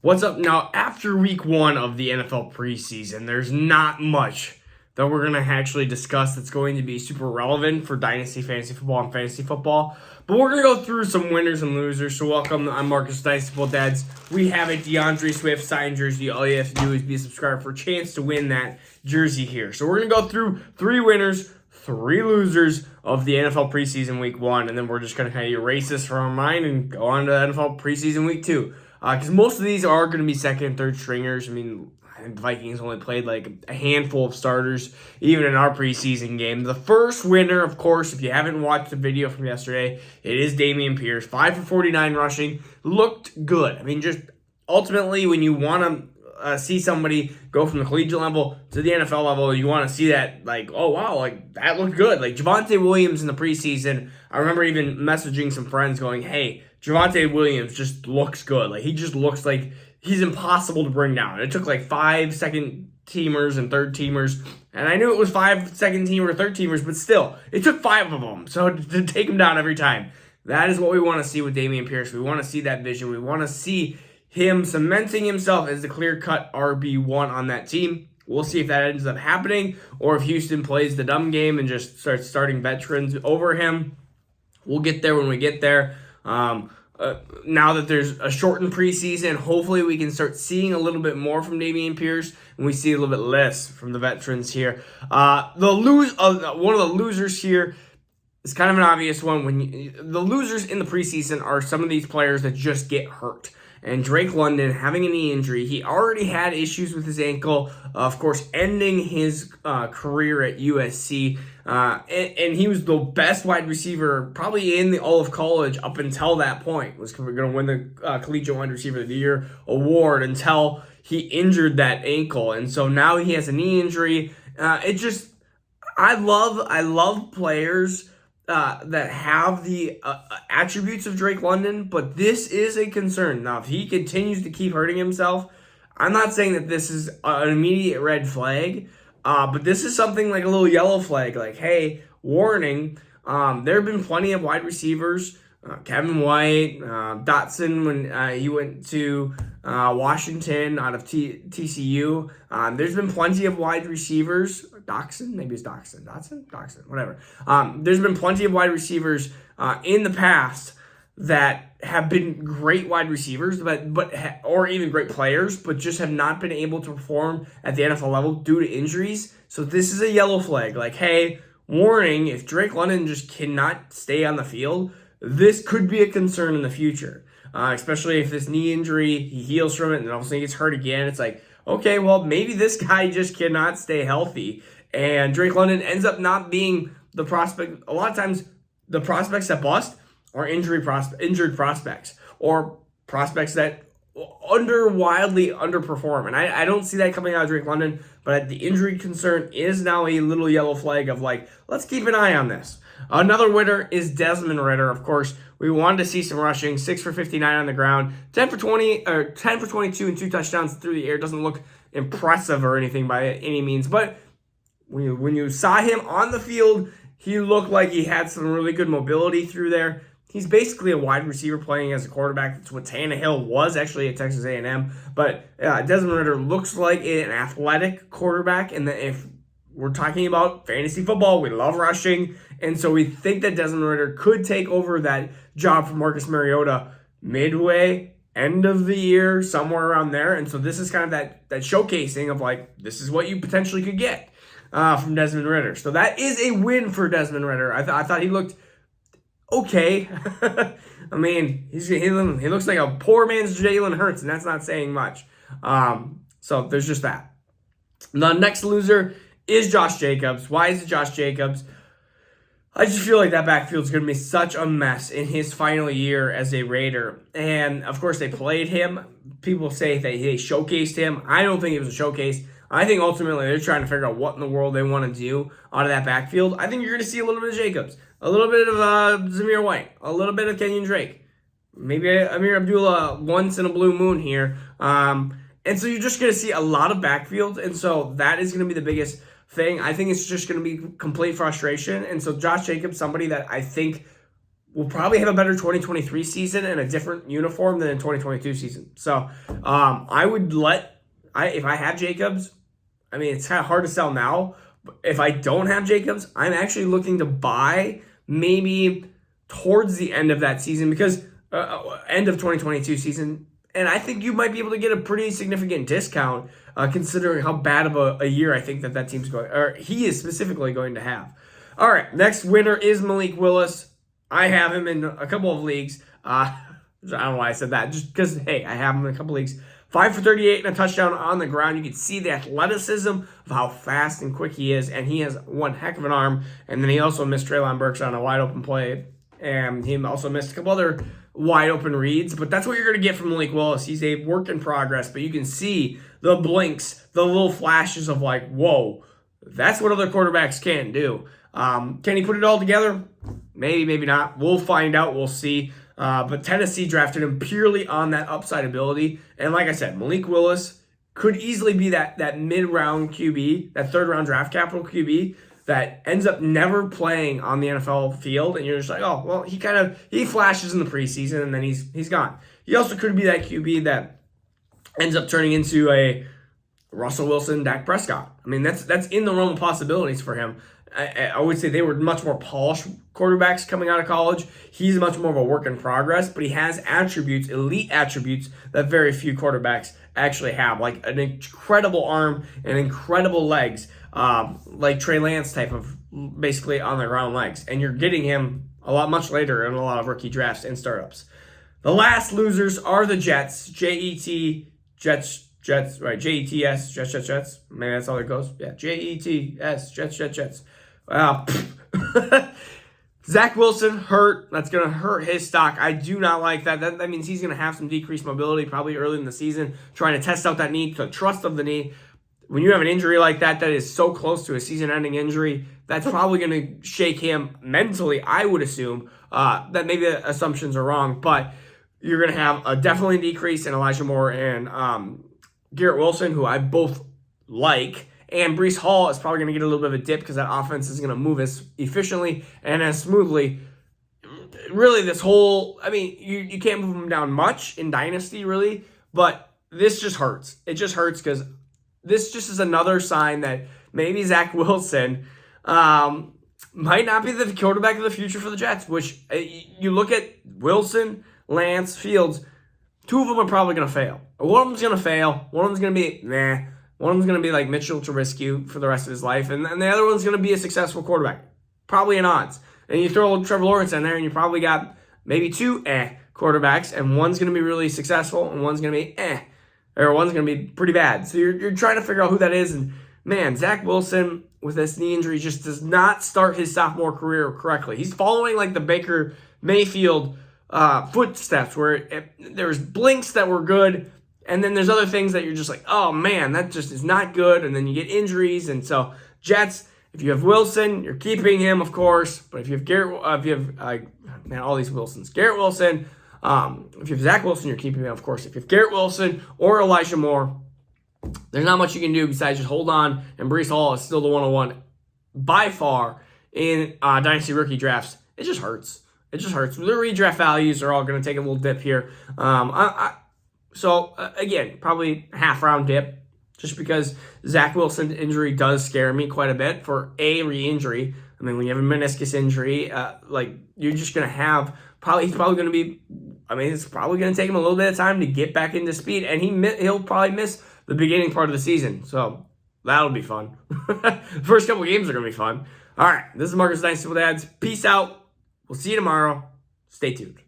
What's up now? After week 1 of the NFL preseason, there's not much that we're going to actually discuss that's going to be super relevant for Dynasty Fantasy Football and Fantasy Football. But we're going to go through some winners and losers. So welcome, I'm Marcus Dynasty Football Dads. We have a DeAndre Swift signed jersey. All you have to do is be a subscriber for a chance to win that jersey here. So we're going to go through 3 winners, 3 losers of the NFL preseason week 1. And then we're just going to kind of erase this from our mind and go on to NFL preseason week 2. Because most of these are going to be second and third stringers. I mean, I think the Vikings only played like a handful of starters, even in our preseason game. The first winner, of course, if you haven't watched the video from yesterday, it is Dameon Pierce. 5 for 49 rushing. Looked good. I mean, just ultimately, when you want to see somebody go from the collegiate level to the NFL level, you want to see that, like, oh, wow, like, that looked good. Like, Javonte Williams in the preseason, I remember even messaging some friends going, hey, Javonte Williams just looks good. Like, he just looks like he's impossible to bring down. It took like 5 second-teamers and third-teamers, and I knew it was 5 second-teamer, third-teamers, but still, it took 5 of them, so to take him down every time. That is what we want to see with Dameon Pierce. We want to see that vision. We want to see him cementing himself as the clear-cut RB1 on that team. We'll see if that ends up happening, or if Houston plays the dumb game and just starts starting veterans over him. We'll get there when we get there. Now that there's a shortened preseason, hopefully we can start seeing a little bit more from Dameon Pierce, and we see a little bit less from the veterans here. One of the losers here is kind of an obvious one. The losers in the preseason are some of these players that just get hurt. And Drake London having a knee injury, he already had issues with his ankle, of course, ending his career at USC. And he was the best wide receiver probably in all of college up until that point. Was going to win the Collegiate Wide Receiver of the Year award until he injured that ankle. And so now he has a knee injury. I love players that have the attributes of Drake London, but this is a concern. Now, if he continues to keep hurting himself, I'm not saying that this is an immediate red flag, but this is something like a little yellow flag, like, hey, warning, there have been plenty of wide receivers, Kevin White, Dotson when he went to Washington out of TCU. There's been plenty of wide receivers. Dotson, whatever. There's been plenty of wide receivers in the past that have been great wide receivers, or even great players, but just have not been able to perform at the NFL level due to injuries. So this is a yellow flag. Like, hey, warning, if Drake London just cannot stay on the field, this could be a concern in the future, especially if this knee injury, he heals from it and all of a sudden he gets hurt again. It's like, okay, well, maybe this guy just cannot stay healthy. And Drake London ends up not being the prospect. A lot of times, the prospects that bust are injured prospects or prospects that wildly underperform. And I don't see that coming out of Drake London, but the injury concern is now a little yellow flag of like, let's keep an eye on this. Another winner is Desmond Ritter. Of course, we wanted to see some rushing. 6 for 59 on the ground, 10 for 22 and 2 touchdowns through the air. Doesn't look impressive or anything by any means, but when you saw him on the field, he looked like he had some really good mobility through there. He's basically a wide receiver playing as a quarterback. That's what Tannehill was actually at Texas A&M. But Desmond Ritter looks like an athletic quarterback. And if we're talking about fantasy football, we love rushing. And so we think that Desmond Ritter could take over that job from Marcus Mariota midway, end of the year, somewhere around there. And so this is kind of that showcasing of like, this is what you potentially could get from Desmond Ritter. So that is a win for Desmond Ritter. I thought he looked okay. I mean, he looks like a poor man's Jalen Hurts, and that's not saying much. So there's just that. The next loser is Josh Jacobs. Why is it Josh Jacobs? I just feel like that backfield is going to be such a mess in his final year as a Raider. And, of course, they played him. People say they showcased him. I don't think it was a showcase. I think ultimately they're trying to figure out what in the world they want to do out of that backfield. I think you're going to see a little bit of Jacobs, a little bit of Zamir White, a little bit of Kenyon Drake, maybe Amir Abdullah once in a blue moon here. And so you're just going to see a lot of backfield. And so that is going to be the biggest thing. I think it's just going to be complete frustration. And so Josh Jacobs, somebody that I think will probably have a better 2023 season and a different uniform than a 2022 season. So if I have Jacobs, I mean, it's kind of hard to sell now. But if I don't have Jacobs, I'm actually looking to buy maybe towards the end of that season, because end of 2022 season. And I think you might be able to get a pretty significant discount considering how bad of a year I think that team's going, or he is specifically going to have. All right, next winner is Malik Willis. I have him in a couple of leagues. I don't know why I said that, just because, hey, I have him in a couple leagues. 5 for 38 and a touchdown on the ground. You can see the athleticism of how fast and quick he is, and he has one heck of an arm. And then he also missed Treylon Burks on a wide open play, and he also missed a couple other wide open reads. But that's what you're going to get from Malik Willis. He's a work in progress, but you can see the blinks, the little flashes of like, whoa, that's what other quarterbacks can do. Can he put it all together? Maybe, maybe not. We'll find out. We'll see. But Tennessee drafted him purely on that upside ability. And like I said, Malik Willis could easily be that mid-round QB, that third-round draft capital QB that ends up never playing on the NFL field. And you're just like, oh, well, he flashes in the preseason and then he's gone. He also could be that QB that ends up turning into a Russell Wilson, Dak Prescott. I mean, that's in the realm of possibilities for him. I would say they were much more polished quarterbacks coming out of college. He's much more of a work in progress, but he has attributes, elite attributes, that very few quarterbacks actually have, like an incredible arm and incredible legs, like Trey Lance type of basically on the ground legs. And you're getting him much later in a lot of rookie drafts and startups. The last losers are the Jets, Jets, right? Jets. Maybe that's all it goes. Yeah, Jets, Jets. Zach Wilson hurt. That's going to hurt his stock. I do not like that. That means he's going to have some decreased mobility probably early in the season, trying to test out that knee, the trust of the knee. When you have an injury like that is so close to a season-ending injury, that's probably going to shake him mentally, I would assume. That maybe the assumptions are wrong, but you're going to have a definitely decrease in Elijah Moore and Garrett Wilson, who I both like. And Breece Hall is probably going to get a little bit of a dip because that offense is going to move as efficiently and as smoothly. Really, you can't move them down much in Dynasty, really, but this just hurts. It just hurts because this just is another sign that maybe Zach Wilson might not be the quarterback of the future for the Jets, which you look at Wilson, Lance, Fields, two of them are probably going to fail. One of them's going to fail. One of them's going to be, nah. One of them's going to be like Mitchell Trubisky for the rest of his life. And the other one's going to be a successful quarterback. Probably in odds. And you throw Trevor Lawrence in there and you probably got maybe two quarterbacks. And one's going to be really successful and one's going to be or one's going to be pretty bad. So you're trying to figure out who that is. And man, Zach Wilson with this knee injury just does not start his sophomore career correctly. He's following like the Baker Mayfield footsteps where there's blinks that were good, and then there's other things that you're just like, oh man, that just is not good, and then you get injuries. And so Jets, if you have Wilson, you're keeping him, of course. But if you have all these Wilsons, Garrett Wilson. If you have Zach Wilson, you're keeping him, of course. If you have Garrett Wilson or Elijah Moore, there's not much you can do besides just hold on. And Breece Hall is still the 101 by far in Dynasty rookie drafts. It just hurts. It just hurts. The redraft values are all going to take a little dip here. So, again, probably half-round dip just because Zach Wilson's injury does scare me quite a bit for a re-injury. I mean, when you have a meniscus injury, you're just going to have it's probably going to take him a little bit of time to get back into speed, and he'll probably miss the beginning part of the season. So, that'll be fun. The first couple games are going to be fun. All right, this is Marcus Dynasty with Ads. Peace out. We'll see you tomorrow. Stay tuned.